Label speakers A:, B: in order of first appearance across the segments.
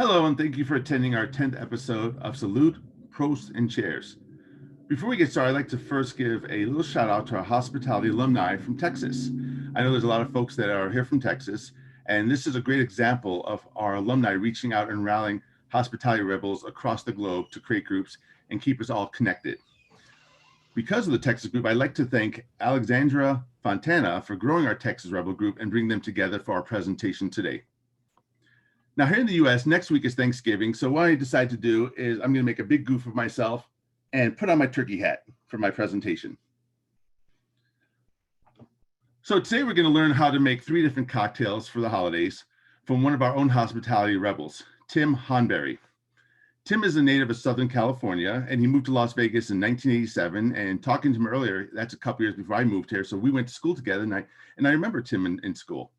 A: Hello, and thank you for attending our 10th episode of Salud, Prost, and Cheers. Before we get started, I'd like to first give a little shout out to our hospitality alumni from Texas. I know there's a lot of folks that are here from Texas, and this is a great example of our alumni reaching out and rallying hospitality rebels across the globe to create groups and keep us all connected. Because of the Texas group, I'd like to thank Alexandra Fontana for growing our Texas Rebel group and bringing them together for our presentation today. Now, here in the US, next week is Thanksgiving, so what I decided to do is I'm going to make a big goof of myself and put on my turkey hat for my presentation. So today we're going to learn how to make 3 different cocktails for the holidays from one of our own hospitality rebels, Tim Haughinberry. Tim is a native of Southern California, and he moved to Las Vegas in 1987. And talking to him earlier, that's a couple years before I moved here, so we went to school together, and I remember Tim in school.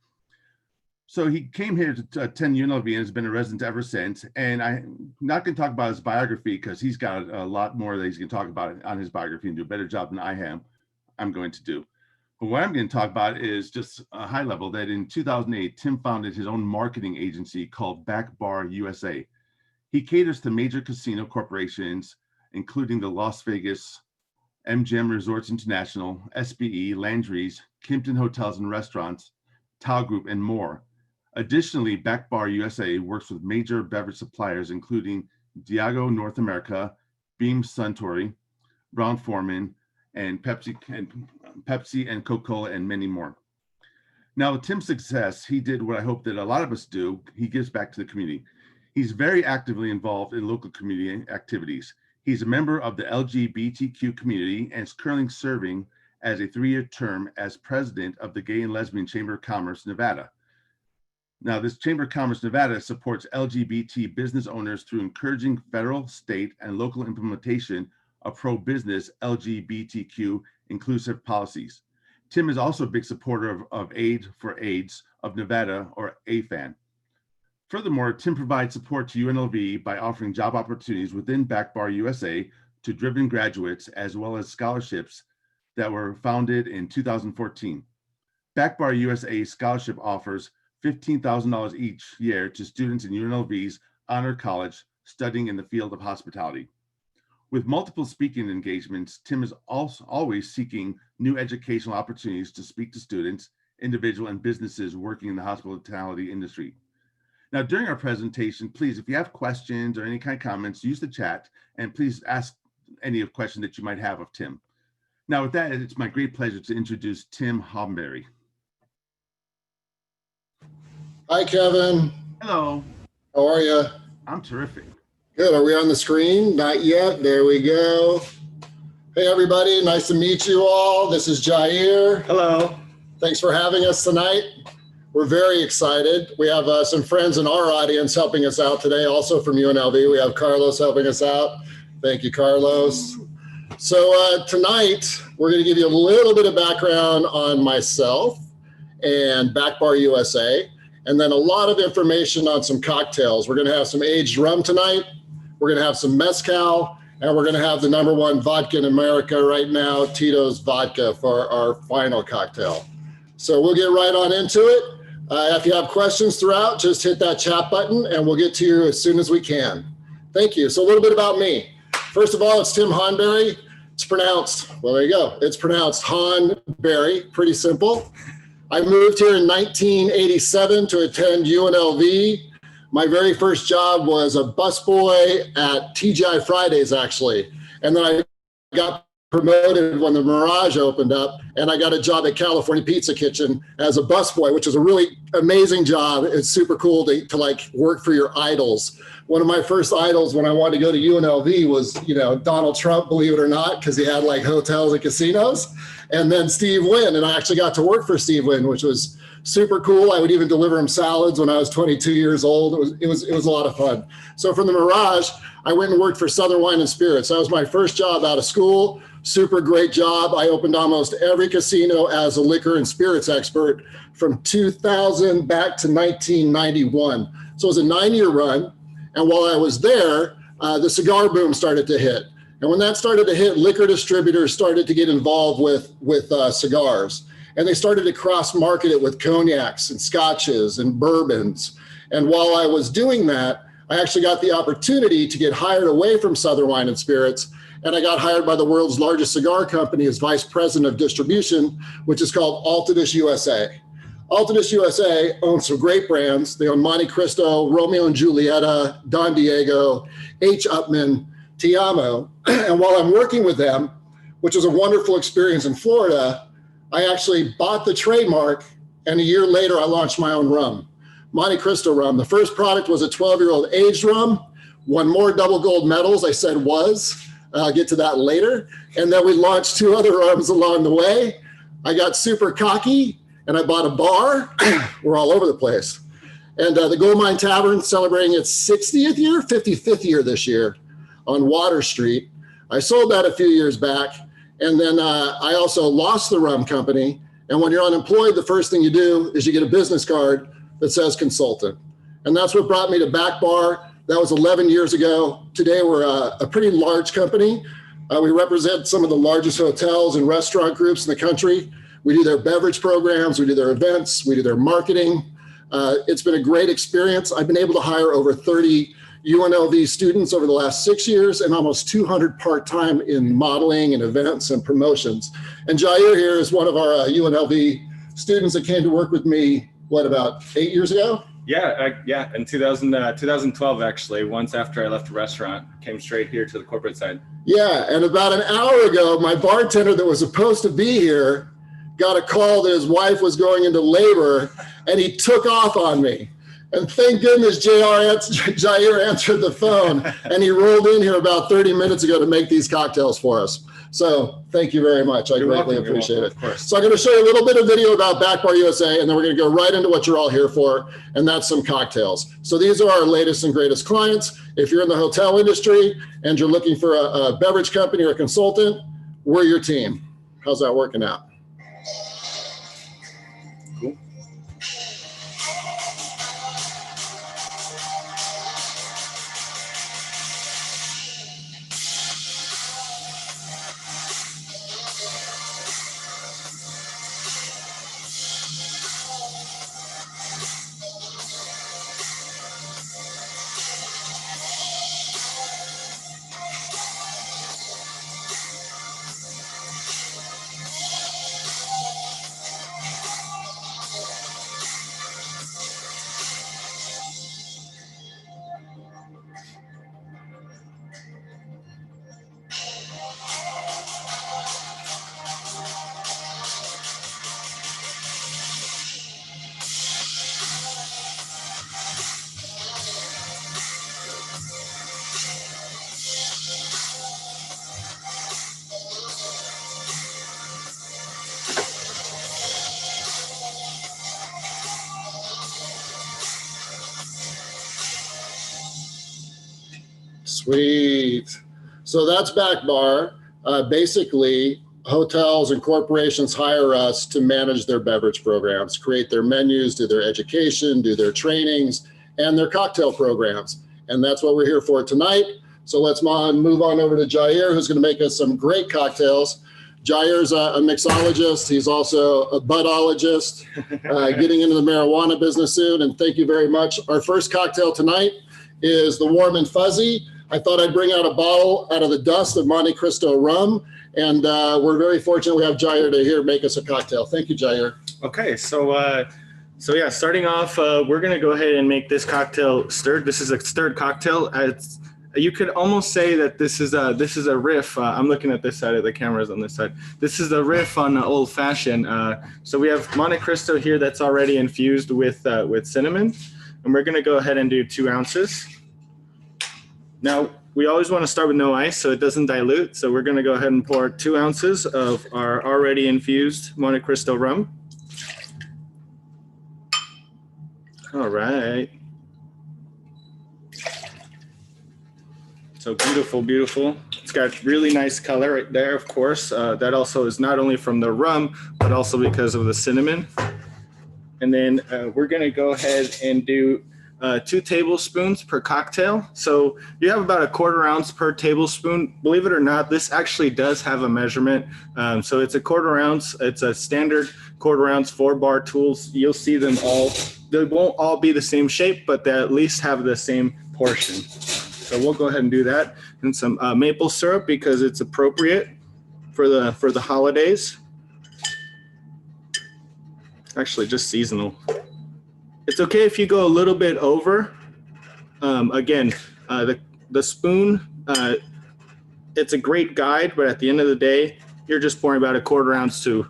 A: So he came here to attend UNLV and has been a resident ever since. And I'm not going to talk about his biography because he's got a lot more that he's going to talk about on his biography and do a better job than I'm going to do. But what I'm going to talk about is just a high level that in 2008, Tim founded his own marketing agency called Back Bar USA. He caters to major casino corporations, including the Las Vegas, MGM Resorts International, SBE, Landry's, Kimpton Hotels and Restaurants, Tao Group, and more. Additionally, Back Bar USA works with major beverage suppliers, including Diageo North America, Beam Suntory, Brown-Forman, and Pepsi and Coca-Cola, and many more. Now, with Tim's success, he did what I hope that a lot of us do. He gives back to the community. He's very actively involved in local community activities. He's a member of the LGBTQ community and is currently serving as a 3-year term as president of the Gay and Lesbian Chamber of Commerce, Nevada. Now, this Chamber of Commerce Nevada supports LGBT business owners through encouraging federal, state, and local implementation of pro-business LGBTQ inclusive policies. Tim is also a big supporter of Aid for AIDS of Nevada, or AFAN. Furthermore, Tim provides support to UNLV by offering job opportunities within Back Bar USA to driven graduates, as well as scholarships that were founded in 2014. Back Bar USA scholarship offers $15,000 each year to students in UNLV's Honor College studying in the field of hospitality. With multiple speaking engagements, Tim is also always seeking new educational opportunities to speak to students, individuals, and businesses working in the hospitality industry. Now, during our presentation, please, if you have questions or any kind of comments, use the chat, and please ask any questions that you might have of Tim. Now, with that, it's my great pleasure to introduce Tim Haughinberry.
B: Hi, Kevin.
A: Hello.
B: How are you?
A: I'm terrific.
B: Good. Are we on the screen? Not yet. There we go. Hey, everybody. Nice to meet you all. This is Jair.
C: Hello.
B: Thanks for having us tonight. We're very excited. We have some friends in our audience helping us out today, also from UNLV. We have Carlos helping us out. Thank you, Carlos. So tonight, we're going to give you a little bit of background on myself and Back Bar USA, and then a lot of information on some cocktails. We're going to have some aged rum tonight. We're going to have some Mezcal, and we're going to have the #1 vodka in America right now, TITO'S vodka, for our final cocktail. So we'll get right on into it. If you have questions throughout, just hit that chat button and we'll get to you as soon as we can. Thank you. So a little bit about me. First of all, it's Tim Haughinberry. It's pronounced, well, there you go. It's pronounced Haughinberry, pretty simple. I moved here in 1987 to attend UNLV. My very first job was a busboy at TGI Fridays, actually. And then I got promoted when the Mirage opened up, and I got a job at California Pizza Kitchen as a busboy, which is a really amazing job. It's super cool to like work for your idols. One of my first idols when I wanted to go to UNLV was, Donald Trump, believe it or not, because he had like hotels and casinos, and then Steve Wynn, and I actually got to work for Steve Wynn, which was super cool. I would even deliver him salads when I was 22 years old. It was a lot of fun. So from the Mirage, I went and worked for Southern Wine and Spirits. That was my first job out of school. Super great job. I opened almost every casino as a liquor and spirits expert from 2000 back to 1991. So it was a 9-year run. And while I was there, the cigar boom started to hit. And when that started to hit, liquor distributors started to get involved with cigars. And they started to cross-market it with cognacs and scotches and bourbons. And while I was doing that, I actually got the opportunity to get hired away from Southern Wine and Spirits, and I got hired by the world's largest cigar company as vice president of distribution, which is called Altadis USA. Altadis USA owns some great brands. They own Montecristo, Romeo and Julieta, Don Diego, H. Upmann, Te Amo. And while I'm working with them, which was a wonderful experience in Florida, I actually bought the trademark, and a year later I launched my own rum, Montecristo rum. The first product was a 12-year-old aged rum, won more double gold medals. I said was. I'll get to that later. And then we launched 2 other rums along the way. I got super cocky and I bought a bar. We're all over the place. And the Gold Mine Tavern celebrating its 60th year, 55th year this year on Water Street. I sold that a few years back. And then I also lost the rum company. And when you're unemployed, the first thing you do is you get a business card that says consultant. And that's what brought me to Back Bar. That was 11 years ago. Today, we're a pretty large company. We represent some of the largest hotels and restaurant groups in the country. We do their beverage programs, we do their events, we do their marketing. It's been a great experience. I've been able to hire over 30 UNLV students over the last 6 years and almost 200 part-time in modeling and events and promotions. And Jair here is one of our UNLV students that came to work with me, what, about 8 years ago?
C: Yeah, in 2012, actually, once after I left the restaurant, came straight here to the corporate side.
B: Yeah, and about an hour ago, my bartender that was supposed to be here got a call that his wife was going into labor, and he took off on me. And thank goodness Jair answered the phone, and he rolled in here about 30 minutes ago to make these cocktails for us. So thank you very much. I greatly appreciate it. So I'm going to show you a little bit of video about Back Bar USA, and then we're going to go right into what you're all here for, and that's some cocktails. So these are our latest and greatest clients. If you're in the hotel industry and you're looking for a beverage company or a consultant, we're your team. How's that working out?
C: Cool.
B: Sweet. So that's Back Bar. Basically, hotels and corporations hire us to manage their beverage programs, create their menus, do their education, do their trainings, and their cocktail programs. And that's what we're here for tonight. So let's move on over to Jair, who's going to make us some great cocktails. Jair's a mixologist. He's also a budologist, getting into the marijuana business soon. And thank you very much. Our first cocktail tonight is the Warm and Fuzzy. I thought I'd bring out a bottle out of the dust of Montecristo rum. And we're very fortunate we have Jair to here make us a cocktail. Thank you, Jair.
C: Okay, so yeah, starting off, we're gonna go ahead and make this cocktail stirred. This is a stirred cocktail. You could almost say that this is a riff. I'm looking at this side of the cameras on this side. This is a riff on old fashioned. So we have Montecristo here that's already infused with cinnamon, and we're gonna go ahead and do 2 ounces. Now, we always want to start with no ice so it doesn't dilute. So we're going to go ahead and pour 2 ounces of our already infused Montecristo rum. All right. So beautiful, beautiful. It's got really nice color right there, of course. That also is not only from the rum, but also because of the cinnamon. And then we're going to go ahead and do 2 tablespoons per cocktail. So you have about 1/4 ounce per tablespoon. Believe it or not, this actually does have a measurement. So it's 1/4 ounce. It's a standard 1/4 ounce 4-bar tools. You'll see them all. They won't all be the same shape, but they at least have the same portion. So we'll go ahead and do that, and some maple syrup because it's appropriate for the holidays. Actually, just seasonal. It's okay if you go a little bit over. Again, the spoon, it's a great guide, but at the end of the day, you're just pouring about a 1/4 ounce to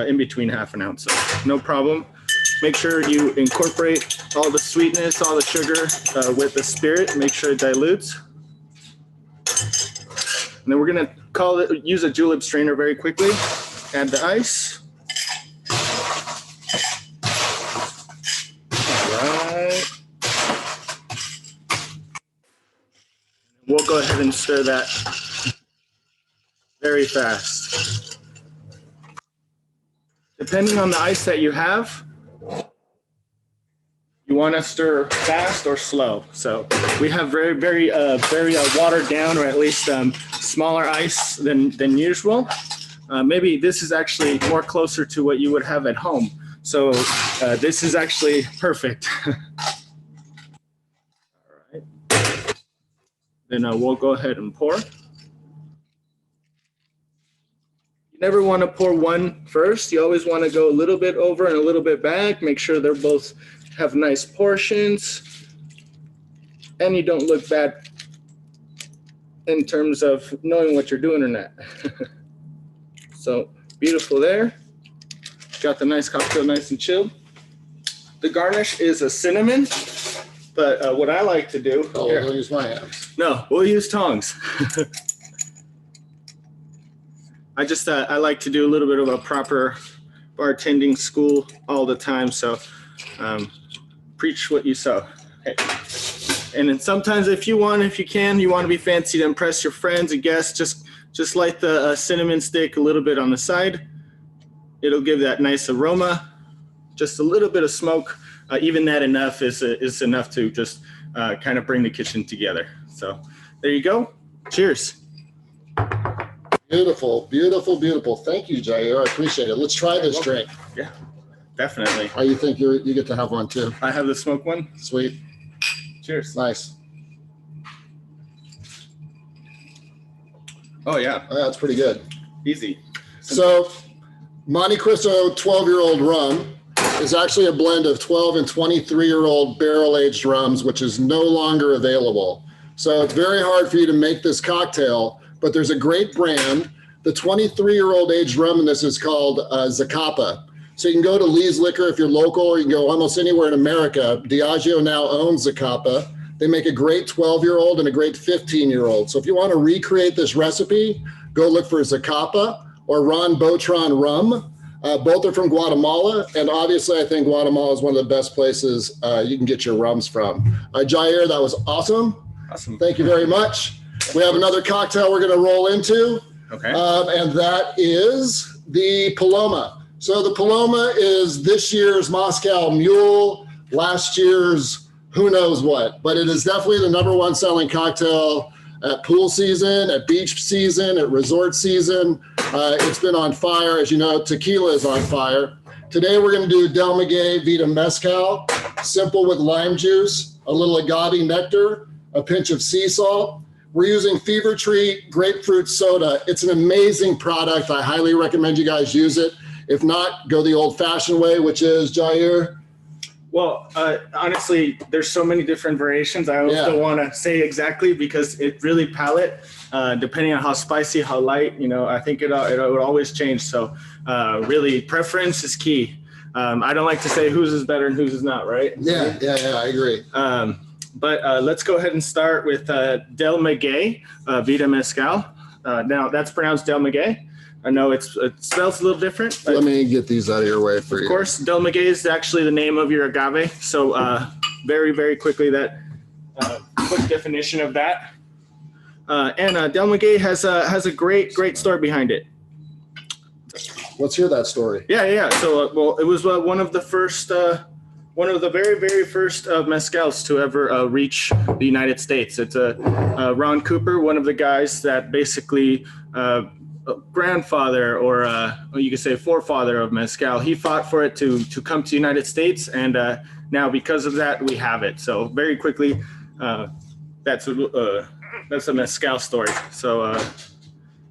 C: in between 1/2 ounce. So no problem. Make sure you incorporate all the sweetness, all the sugar with the spirit. Make sure it dilutes. And then we're gonna use a julep strainer very quickly. Add the ice. All right. We'll go ahead and stir that very fast. Depending on the ice that you have, you want to stir fast or slow. So we have very watered down, or at least smaller ice than usual. Maybe this is actually more closer to what you would have at home. So this is actually perfect. All right. Then we'll go ahead and pour. You never want to pour one first. You always want to go a little bit over and a little bit back. Make sure they're both have nice portions, and you don't look bad in terms of knowing what you're doing or not. So beautiful there. Got the nice cocktail nice and chilled. The garnish is a cinnamon, but what I like to do.
B: Oh, I'll use my hands.
C: No, we'll use tongs. I like to do a little bit of a proper bartending school all the time. So preach what you sow. Okay. And then sometimes if you want to be fancy to impress your friends and guests, just light the cinnamon stick a little bit on the side. It'll give that nice aroma. Just a little bit of smoke. Even that enough is enough to just kind of bring the kitchen together. So there you go. Cheers.
B: Beautiful, beautiful, beautiful. Thank you, Jair. I appreciate it. Let's try this drink.
C: Yeah, definitely.
B: Oh, you think you get to have one too?
C: I have the smoke one.
B: Sweet.
C: Cheers.
B: Nice.
C: Oh yeah.
B: Oh, that's pretty good.
C: Easy.
B: So Montecristo 12-year-old rum is actually a blend of 12 and 23-year-old barrel-aged rums, which is no longer available. So it's very hard for you to make this cocktail, but there's a great brand. The 23-year-old aged rum in this is called Zacapa. So you can go to Lee's Liquor if you're local, or you can go almost anywhere in America. Diageo now owns Zacapa. They make a great 12-year-old and a great 15-year-old. So if you want to recreate this recipe, go look for Zacapa or Ron Botron rum. Both are from Guatemala, and obviously I think Guatemala is one of the best places you can get your rums from. Jair, that was awesome.
C: Awesome.
B: Thank you very much. We have another cocktail we're going to roll into,
C: okay.
B: And that is the Paloma. So the Paloma is this year's Mezcal Mule, last year's who knows what, but it is definitely the #1 selling cocktail at pool season, at beach season, at resort season. It's been on fire. As you know, tequila is on fire. Today we're going to do Del Maguey Vida Mezcal, simple with lime juice, a little agave nectar, a pinch of sea salt. We're using Fever Tree Grapefruit Soda. It's an amazing product. I highly recommend you guys use it. If not, go the old-fashioned way, which is, Jair?
C: Well, honestly, there's so many different variations. I also don't want to say exactly because it really palate, depending on how spicy, how light, I think it would always change. So really preference is key. I don't like to say whose is better and whose is not, right?
B: Yeah, I agree.
C: But let's go ahead and start with Del Maguey Vida Mezcal. Now that's pronounced Del Maguey. I know it smells a little different.
B: Let me get these out of your way for you.
C: Of course, Del Maguey is actually the name of your agave. So very, very quickly, that quick definition of that. And Del Maguey has a great story behind it.
B: Let's hear that story.
C: Yeah. So well, it was one of the first, one of the very, very first mezcals to ever reach the United States. It's Ron Cooper, one of the guys that basically. Grandfather or you could say forefather of mezcal. He fought for it to come to the United States, and now because of that we have it. So very quickly, that's a mezcal story. So,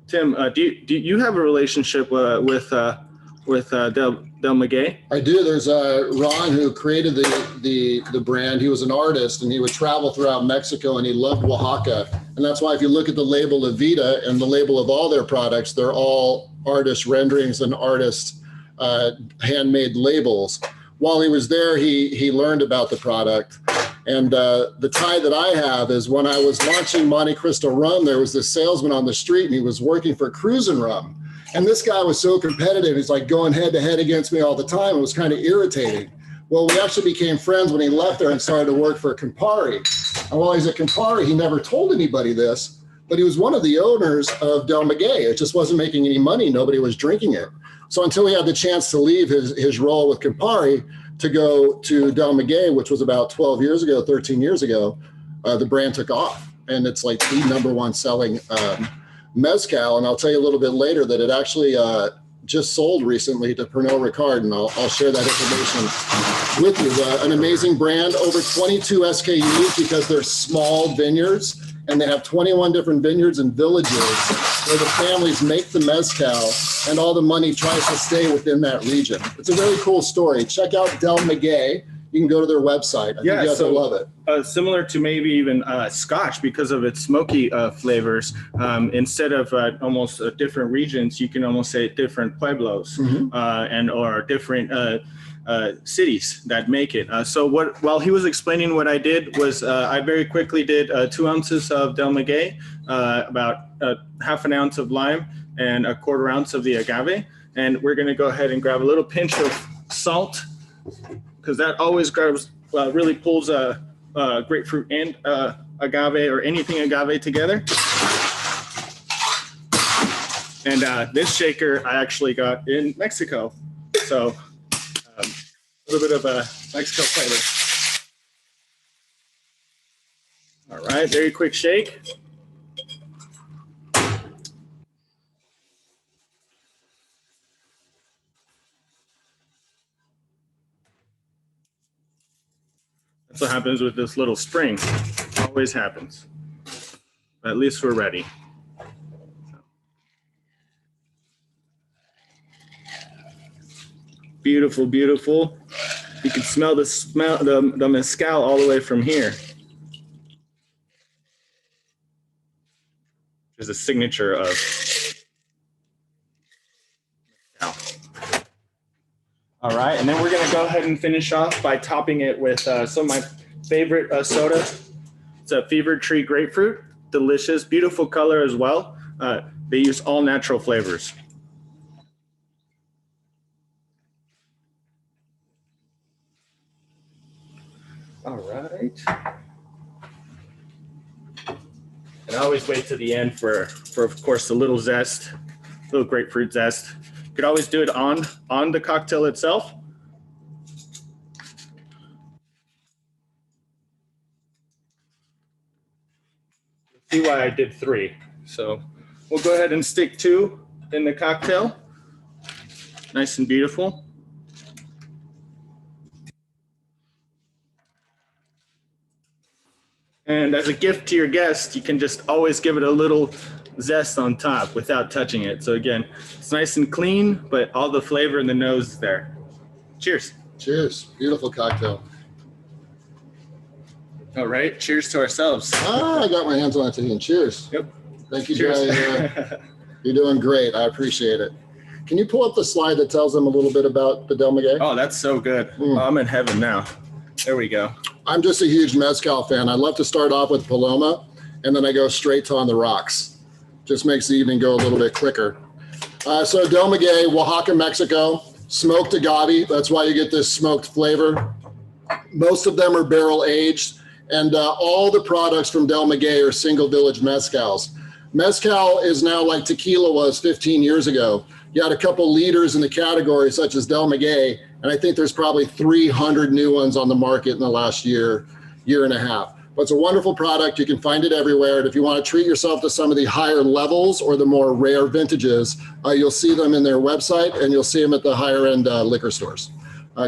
C: Tim, do you have a relationship with Del Maguey?
B: I do. There's Ron who created the brand. He was an artist and he would travel throughout Mexico and he loved Oaxaca. And that's why if you look at the label of Vida and the label of all their products, they're all artist renderings and artist handmade labels. While he was there, he learned about the product. And the tie that I have is when I was launching Montecristo rum, there was this salesman on the street and he was working for Cruisin' Rum. And this guy was so competitive. He's like going head to head against me all the time. It was kind of irritating. Well, we actually became friends when he left there and started to work for Campari. And while he's at Campari, he never told anybody this, but he was one of the owners of Del Maguey. It just wasn't making any money. Nobody was drinking it. So until he had the chance to leave his role with Campari to go to Del Maguey, which was about 12 years ago, 13 years ago, the brand took off. And it's like the #1 selling Mezcal. And I'll tell you a little bit later that it actually just sold recently to Pernod Ricard, and I'll share that information with you. An amazing brand, over 22 SKUs because they're small vineyards, and they have 21 different vineyards and villages where the families make the mezcal, and all the money tries to stay within that region. It's a very cool story. Check out Del Maguey. You can go to their website. I think you guys will love it.
C: Similar to maybe even Scotch because of its smoky flavors. Instead of almost different regions, you can almost say different pueblos or different cities that make it. So while he was explaining what I did was I very quickly did 2 ounces of Del Maguey, about half an ounce of lime, and 1/4 ounce of the agave. And we're going to go ahead and grab a little pinch of salt, because that always really pulls grapefruit and agave or anything agave together. And this shaker I actually got in Mexico. So a little bit of a Mexico flavor. All right, very quick shake. That's what happens with this little spring. Always happens. But at least we're ready. Beautiful, beautiful. You can smell the mezcal all the way from here. There's a signature of mezcal. All right, and then we're gonna go ahead and finish off by topping it with some of my favorite soda. It's a Fever Tree Grapefruit, delicious, beautiful color as well. They use all natural flavors. All right. And I always wait to the end for of course, the little zest, little grapefruit zest. You could always do it on the cocktail itself. See why I did 3. So we'll go ahead and stick 2 in the cocktail. Nice and beautiful. And as a gift to your guest, you can just always give it a little zest on top without touching it. So again, it's nice and clean, but all the flavor in the nose is there. Cheers.
B: Cheers. Beautiful cocktail.
C: All right. Cheers to ourselves.
B: I got my hands on it again. Cheers.
C: Yep.
B: Thank you,
C: Cheers.
B: Jay. You're doing great. I appreciate it. Can you pull up the slide that tells them a little bit about the Del Maguey?
C: Oh, that's so good. Oh, I'm in heaven now. There we go.
B: I'm just a huge Mezcal fan. I love to start off with Paloma, and then I go straight to On the Rocks. Just makes the evening go a little bit quicker. So Del Maguey, Oaxaca, Mexico, smoked agave. That's why you get this smoked flavor. Most of them are barrel aged, and all the products from Del Maguey are single village mezcals. Mezcal is now like tequila was 15 years ago. You had a couple leaders in the category, such as Del Maguey, and I think there's probably 300 new ones on the market in the last year and a half. But it's a wonderful product. You can find it everywhere. And if you want to treat yourself to some of the higher levels or the more rare vintages, you'll see them in their website, and you'll see them at the higher end liquor stores.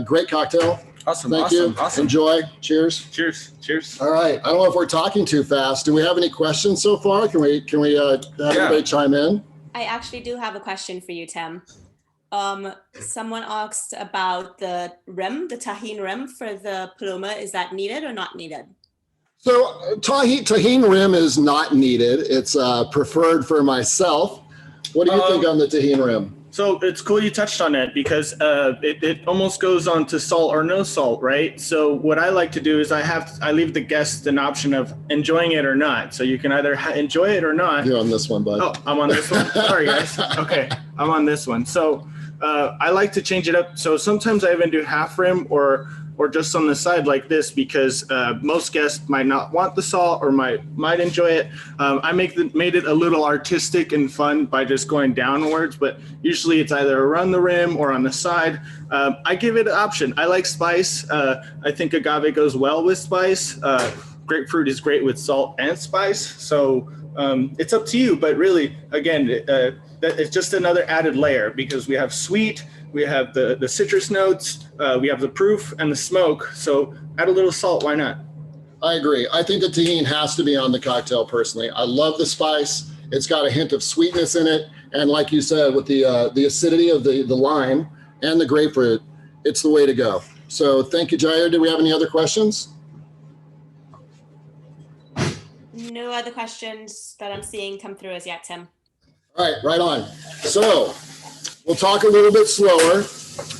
B: Great cocktail.
C: Awesome.
B: Thank you. Enjoy. Cheers.
C: Cheers. Cheers.
B: All right. I don't know if we're talking too fast. Do we have any questions so far? Can we have everybody chime in?
D: I actually do have a question for you, Tim. Someone asked about the rim, the Tajin Rim for the Paloma. Is that needed or not needed?
B: So Tajin Rim is not needed. It's preferred for myself. What do you think on the Tajin Rim?
C: So it's cool you touched on it because it almost goes on to salt or no salt, right? So what I like to do is I leave the guest an option of enjoying it or not. So you can either enjoy it or not.
B: You're on this one, bud.
C: Oh, I'm on this one. Sorry, guys. Okay, I'm on this one. So I like to change it up. So sometimes I even do half rim or just on the side like this because most guests might not want the salt or might enjoy it. I made it a little artistic and fun by just going downwards, but usually it's either around the rim or on the side. I give it an option. I like spice. I think agave goes well with spice. Grapefruit is great with salt and spice. So it's up to you, but really, again, it's just another added layer because we have sweet, we have the citrus notes, we have the proof and the smoke. So add a little salt, why not?
B: I agree. I think the tahini has to be on the cocktail personally. I love the spice. It's got a hint of sweetness in it. And like you said, with the acidity of the lime and the grapefruit, it's the way to go. So thank you, Jair. Do we have any other questions?
D: No other questions that I'm seeing come through as yet, Tim.
B: All right, right on. So we'll talk a little bit slower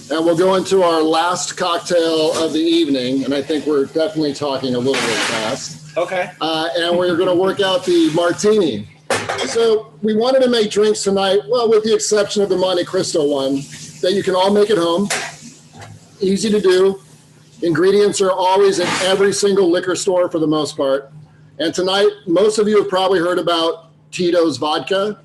B: and we'll go into our last cocktail of the evening. And I think we're definitely talking a little bit fast.
C: Okay.
B: And we're going to work out the Martini. So we wanted to make drinks tonight, well, with the exception of the Montecristo one, that you can all make at home. Easy to do. Ingredients are always in every single liquor store for the most part. And tonight, most of you have probably heard about TITO'S vodka.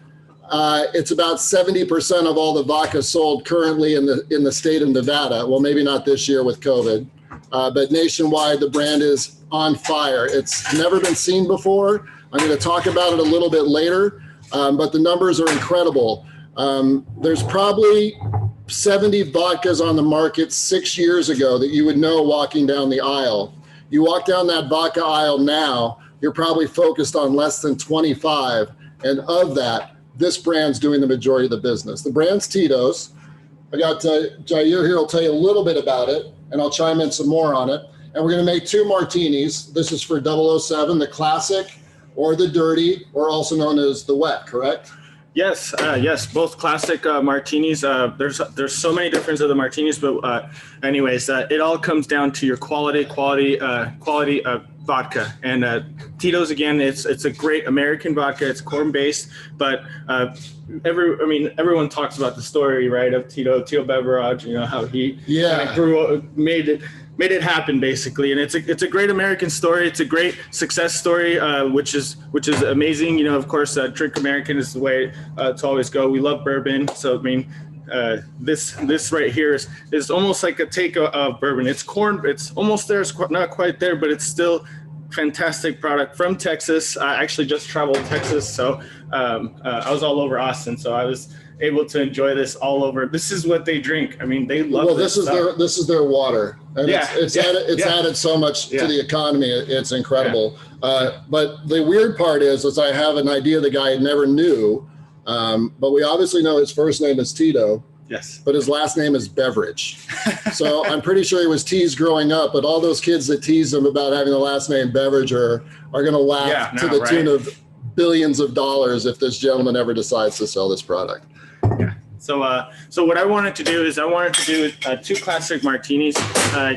B: It's about 70% of all the vodka sold currently in the state of Nevada. Well, maybe not this year with COVID, but nationwide, the brand is on fire. It's never been seen before. I'm going to talk about it a little bit later, but the numbers are incredible. There's probably 70 vodkas on the market 6 years ago that you would know walking down the aisle. You walk down that vodka aisle now, you're probably focused on less than 25. And of that, this brand's doing the majority of the business. The brand's TITO'S. I got Jair here will tell you a little bit about it, and I'll chime in some more on it. And we're going to make 2 martinis. This is for 007, the classic or the dirty, or also known as the wet, correct?
C: Yes, yes, both classic martinis. There's so many different of the martinis, but anyways, it all comes down to your quality vodka. And TITO'S, again, it's a great American vodka. It's corn based, but everyone talks about the story, right, of Tito Beverage. You know how he grew up, made it happen basically, and it's a great American story. It's a great success story, which is amazing. You know, of course, drink American is the way to always go. We love bourbon, so I mean, this right here is almost like a take of bourbon. It's corn. It's almost there. It's not quite there, but it's still fantastic product from Texas. I actually just traveled Texas, so I was all over Austin, so I was able to enjoy this all over. This is what they drink. I mean, they love this stuff. This is
B: their water, and it's added so much to the economy. It's incredible. But the weird part is I have an idea the guy never knew, but we obviously know his first name is Tito.
C: Yes.
B: But his last name is Beverage. So I'm pretty sure he was teased growing up, but all those kids that tease him about having the last name Beverage are going to laugh to the tune of billions of dollars if this gentleman ever decides to sell this product.
C: Yeah. So what I wanted to do is 2 classic martinis.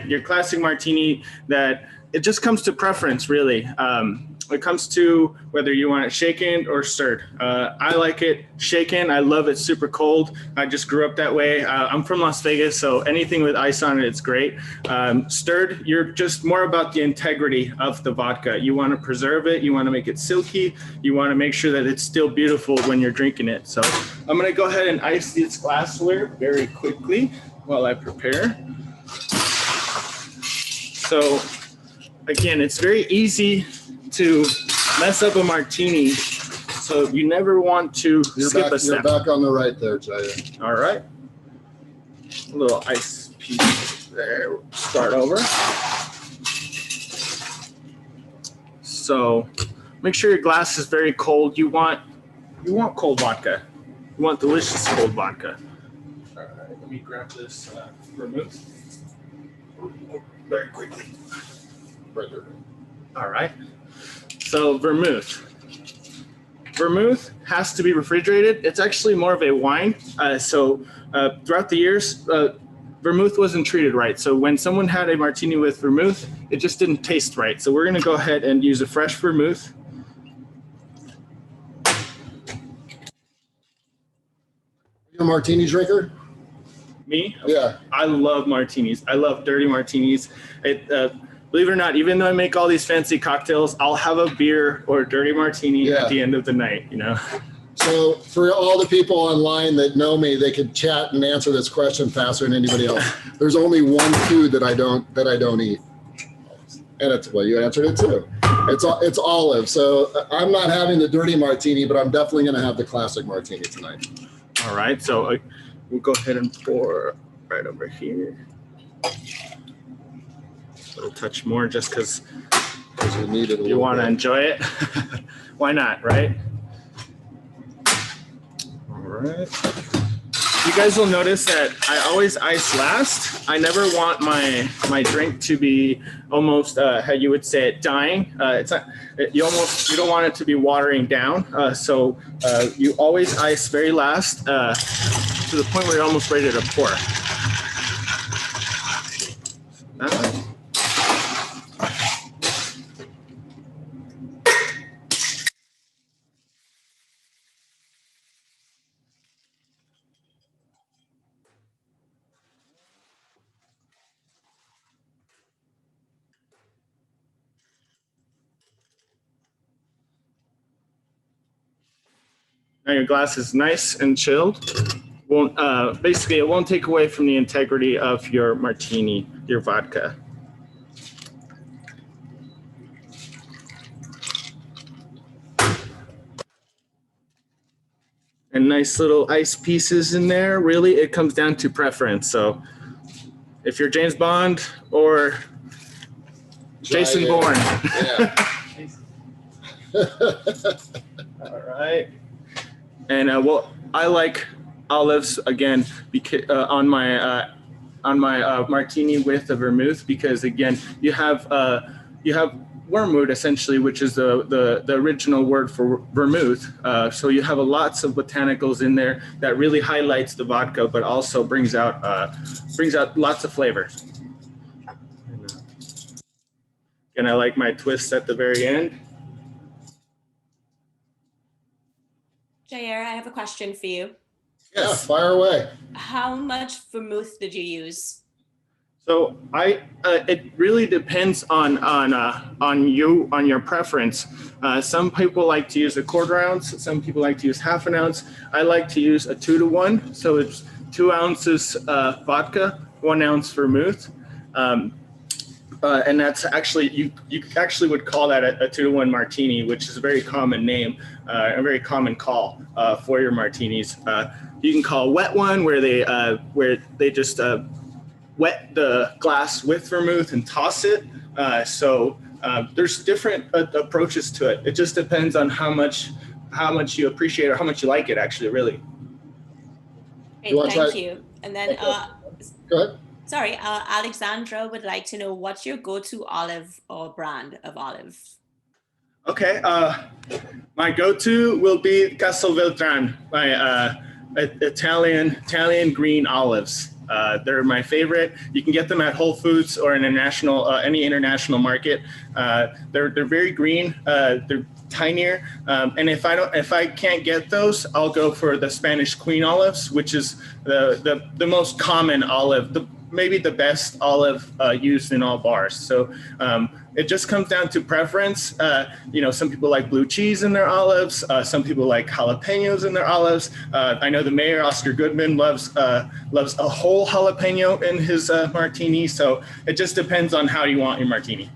C: Your classic martini that it just comes to preference, really. It comes to whether you want it shaken or stirred. I like it shaken. I love it super cold. I just grew up that way. I'm from Las Vegas, so anything with ice on it, it's great. Stirred, you're just more about the integrity of the vodka. You want to preserve it. You want to make it silky. You want to make sure that it's still beautiful when you're drinking it. So I'm going to go ahead and ice this glassware very quickly while I prepare. So again, it's very easy to mess up a martini, so you never want to skip a step.
B: You're back on the right there, Jair.
C: All right. A little ice piece There, start over. So make sure your glass is very cold. You want cold vodka. You want delicious cold vodka. All right, let me grab this vermouth very quickly. All right. So vermouth. Vermouth has to be refrigerated. It's actually more of a wine. Throughout the years, vermouth wasn't treated right. So when someone had a martini with vermouth, it just didn't taste right. So we're gonna go ahead and use a fresh vermouth.
B: You a martini drinker?
C: Me?
B: Yeah.
C: I love martinis. I love dirty martinis. Believe it or not, even though I make all these fancy cocktails, I'll have a beer or a dirty martini at the end of the night, you know?
B: So for all the people online that know me, they could chat and answer this question faster than anybody else. There's only one food that I don't eat. And it's, well, you answered it too. It's olive. So I'm not having the dirty martini, but I'm definitely going to have the classic martini tonight.
C: All right, so we'll go ahead and pour right over here. A little touch more just because you want to enjoy it. Why not, right? All right. You guys will notice that I always ice last. I never want my drink to be almost how you would say it, dying. It's not. You don't want it to be watering down. So you always ice very last to the point where you're almost ready to pour. Now your glass is nice and chilled. Basically, it won't take away from the integrity of your martini, your vodka. And nice little ice pieces in there. Really, it comes down to preference. So if you're James Bond or Jason Bourne.
B: Yeah.
C: All right. And I like olives again on my martini with the vermouth because again you have wormwood essentially, which is the original word for vermouth. So you have lots of botanicals in there that really highlights the vodka, but also brings out lots of flavor. And I like my twist at the very end.
D: Jair, I have a question for you.
B: Yeah, fire away.
D: How much vermouth did you use?
C: So it really depends on your preference. Some people like to use a 1/4 ounce. Some people like to use 1/2 ounce. I like to use a 2-to-1. So it's 2 ounces vodka, 1 ounce vermouth. And that's actually, you actually would call that a 2-to-1 martini, which is a very common name, a very common call for your martinis. You can call a wet one where they just wet the glass with vermouth and toss it. So there's different approaches to it. It just depends on how much you appreciate or how much you like it, actually, really.
D: Great, thank you. And then,
B: go ahead.
D: Sorry, Alexandra would like to know what's your go-to olive or brand of olive?
C: Okay, my go-to will be Castelveltrán, my Italian green olives. They're my favorite. You can get them at Whole Foods or in any international market. They're very green. They're tinier. And if I can't get those, I'll go for the Spanish Queen olives, which is the most common olive, maybe the best olive used in all bars. So it just comes down to preference. Some people like blue cheese in their olives. Some people like jalapenos in their olives. I know the mayor, Oscar Goodman, loves a whole jalapeno in his martini. So it just depends on how you want your martini.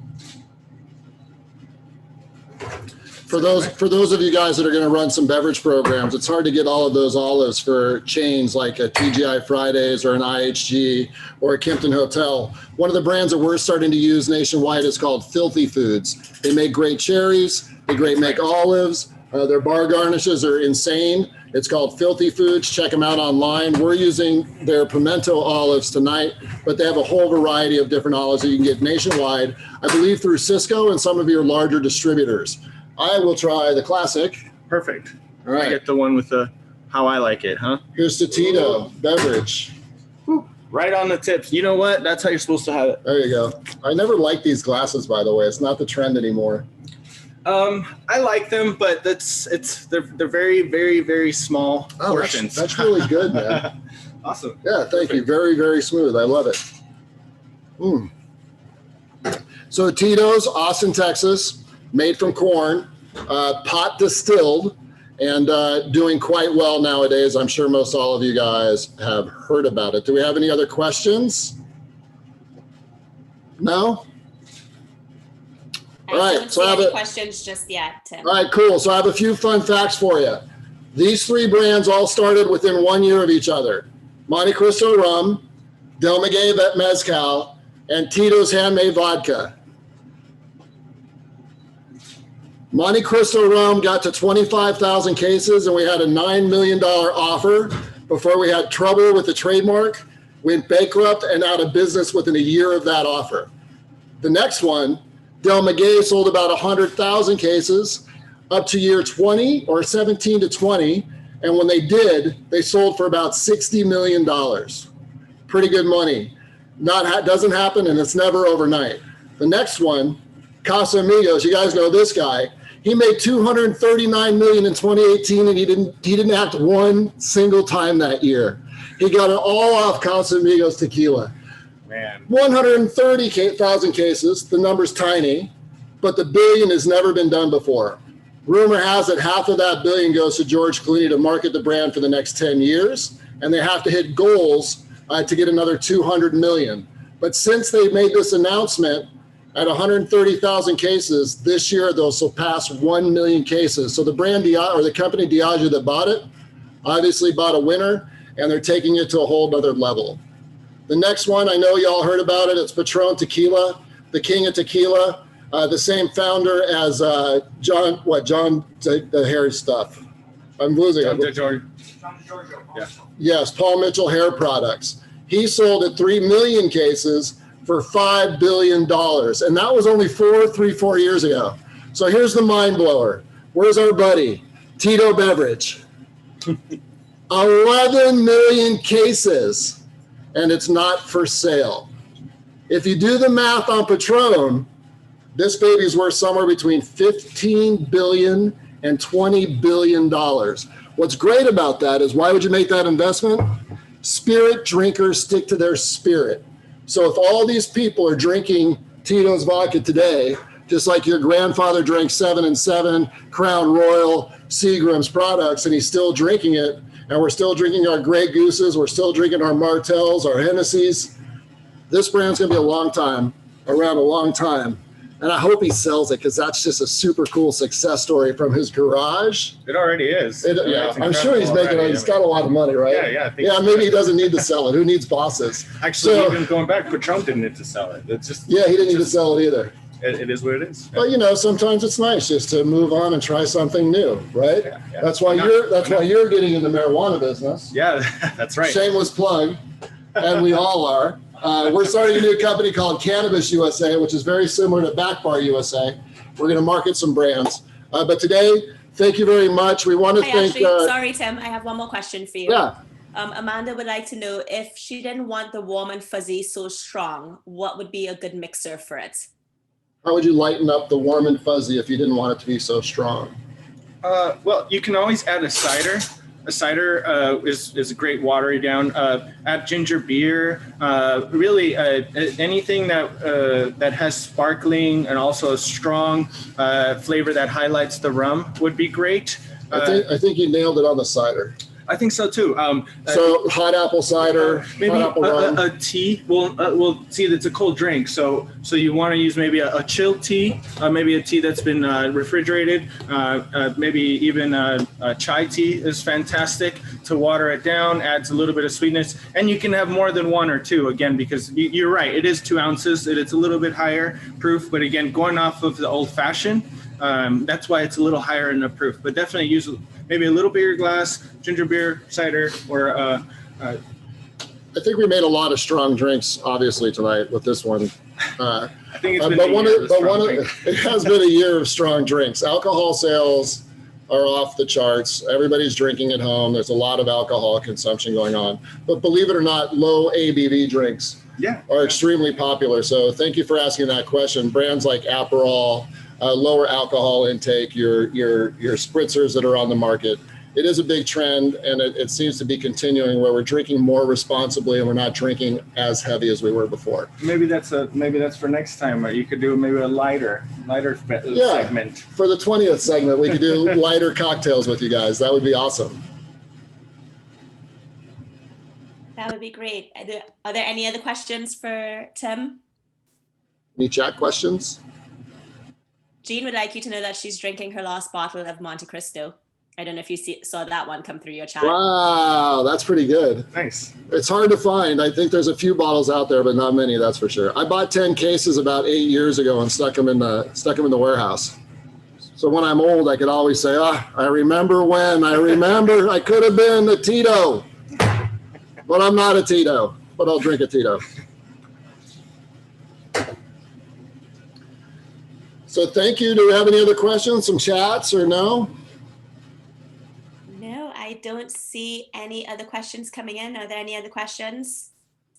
B: For those of you guys that are going to run some beverage programs, it's hard to get all of those olives for chains like a TGI Fridays or an IHG or a Kimpton Hotel. One of the brands that we're starting to use nationwide is called Filthy Foods. They make great cherries. They make olives. Their bar garnishes are insane. It's called Filthy Foods. Check them out online. We're using their pimento olives tonight, but they have a whole variety of different olives that you can get nationwide, I believe through Cisco and some of your larger distributors. I will try the classic.
C: Perfect.
B: All right.
C: I get the one with the how I like it, huh?
B: Here's the Tito beverage.
C: Right on the tips. You know what? That's how you're supposed to have it.
B: There you go. I never liked these glasses, by the way. It's not the trend anymore.
C: I like them, but they're very, very, very small portions.
B: That's really good, man.
C: Awesome.
B: Yeah, thank you. Very, very smooth. I love it. So TITO'S, Austin, Texas, made from corn, pot distilled, and doing quite well nowadays. I'm sure most all of you guys have heard about it. Do we have any other questions? No?
D: I don't see any questions just yet, Tim.
B: All right, cool. So I have a few fun facts for you. These three brands all started within 1 year of each other. Montecristo rum, Del Maguey Mezcal, and TITO'S handmade vodka. Montecristo rum got to 25,000 cases, and we had a $9 million offer before we had trouble with the trademark, went bankrupt, and out of business within a year of that offer. The next one, Del Maguey, sold about 100,000 cases up to year 20 or 17 to 20. And when they did, they sold for about $60 million. Pretty good money. Doesn't happen, and it's never overnight. The next one, CASAMIGOS, you guys know this guy. He made $239 million in 2018, and he didn't act one single time that year. He got it all off CASAMIGOS tequila.
C: Man.
B: 130,000 cases, the number's tiny, but the billion has never been done before. Rumor has it half of that billion goes to George Clooney to market the brand for the next 10 years, and they have to hit goals to get another 200 million. But since they made this announcement at 130,000 cases, this year they'll surpass 1 million cases. So the brand or the company Diageo that bought it obviously bought a winner, and they're taking it to a whole other level. The next one, I know y'all heard about it. It's PATRÓN Tequila, the king of tequila, the same founder as John, the Harry stuff. I'm losing it.
C: John
B: Yeah. Yes, Paul Mitchell Hair Products. He sold at 3 million cases for $5 billion. And that was only 4 years ago. So here's the mind blower. Where's our buddy? Tito Beverage. 11 million cases. And it's not for sale. If you do the math on PATRÓN, this baby's worth somewhere between $15 billion and $20 billion. What's great about that is, why would you make that investment? Spirit drinkers stick to their spirit. So if all these people are drinking TITO'S vodka today, just like your grandfather drank 7 and 7, Crown Royal, Seagram's products, and he's still drinking it, and we're still drinking our Grey Gooses, we're still drinking our Martels, our Hennessy's. This brand's gonna be around a long time. And I hope he sells it, because that's just a super cool success story from his garage.
C: It already is.
B: Yeah, I'm sure he's making it. He's got a lot of money, right?
C: Yeah, I think
B: maybe he doesn't need to sell it. Who needs bosses?
C: Actually, even going back, PATRÓN didn't need to sell it. It's just
B: he didn't need to sell it either.
C: It is what it is.
B: But sometimes it's nice just to move on and try something new, right?
C: Yeah.
B: That's why you're getting in the marijuana business.
C: Yeah, that's right.
B: Shameless plug, and we all are. We're starting a new company called Cannabis USA, which is very similar to Back Bar USA. We're going to market some brands. But today, thank you very much. We want to thank.
D: Sorry, Tim. I have one more question for you.
B: Yeah.
D: Amanda would like to know, if she didn't want the warm and fuzzy so strong, what would be a good mixer for it?
B: How would you lighten up the warm and fuzzy if you didn't want it to be so strong?
C: Well, you can always add a cider. A cider is a great watery down. Add ginger beer. Really, anything that has sparkling and also a strong flavor that highlights the rum would be great.
B: I think you nailed it on the cider.
C: I think so too.
B: So hot apple cider,
C: Maybe
B: hot apple rum.
C: a tea. Well, see, it's a cold drink, so you want to use maybe a chilled tea, maybe a tea that's been refrigerated. Maybe even a chai tea is fantastic to water it down, adds a little bit of sweetness, and you can have more than one or two again, because you're right, it is 2 ounces. It's a little bit higher proof, but again, going off of the old fashioned, that's why it's a little higher in the proof. But definitely use maybe a little bigger glass, ginger beer, cider, or
B: I think we made a lot of strong drinks, obviously, tonight with this one.
C: I think it's been
B: it has been a year of strong drinks. Alcohol sales are off the charts. Everybody's drinking at home. There's a lot of alcohol consumption going on. But believe it or not, low ABV drinks are extremely popular. So thank you for asking that question. Brands like Aperol, lower alcohol intake, your spritzers that are on the market. It is a big trend, and it seems to be continuing, where we're drinking more responsibly and we're not drinking as heavy as we were before.
C: Maybe that's for next time. You could do maybe a lighter segment.
B: For the 20th segment, we could do lighter cocktails with you guys. That would be awesome.
D: That would be great. Are there any other questions for Tim?
B: Any chat questions?
D: Jean would like you to know that she's drinking her last bottle of Montecristo. I don't know if you saw that one come through your chat.
B: Wow, that's pretty good.
C: Nice.
B: It's hard to find. I think there's a few bottles out there, but not many, that's for sure. I bought 10 cases about 8 years ago and stuck them in the warehouse. So when I'm old, I could always say, I remember when, I could have been a Tito. But I'm not a Tito, but I'll drink a Tito. So thank you. Do we have any other questions, some chats, or no?
D: No, I don't see any other questions coming in. Are there any other questions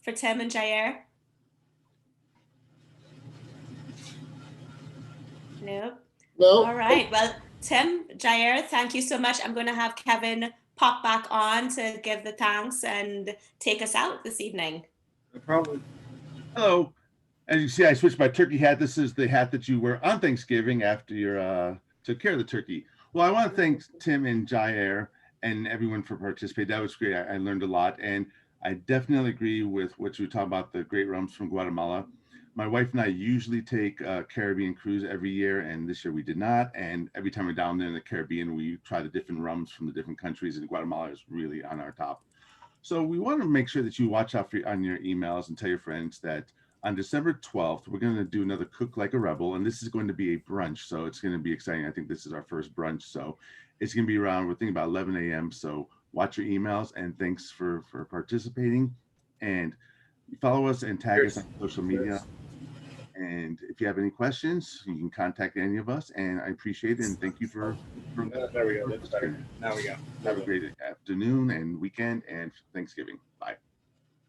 D: for Tim and Jair? No.
B: No.
D: All right. Well, Tim, Jair, thank you so much. I'm going to have Kevin pop back on to give the thanks and take us out this evening.
C: No problem.
A: Hello. As you see, I switched my turkey hat. This is the hat that you wear on Thanksgiving after you took care of the turkey. Well, I want to thank Tim and Jair and everyone for participating. That was great. I learned a lot. And I definitely agree with what you were talking about, the great rums from Guatemala. My wife and I usually take a Caribbean cruise every year, and this year we did not. And every time we're down there in the Caribbean, we try the different rums from the different countries, and Guatemala is really on our top. So we want to make sure that you watch out on your emails and tell your friends that on December 12th, we're going to do another Cook Like a Rebel, and this is going to be a brunch, so it's going to be exciting. I think this is our first brunch, so it's going to be around, we're thinking about 11 a.m., so watch your emails, and thanks for participating. And follow us and tag us on social media. And if you have any questions, you can contact any of us, and I appreciate it, and thank you for
C: there we go. That's better. Now we go.
A: Have a great afternoon and weekend and Thanksgiving. Bye.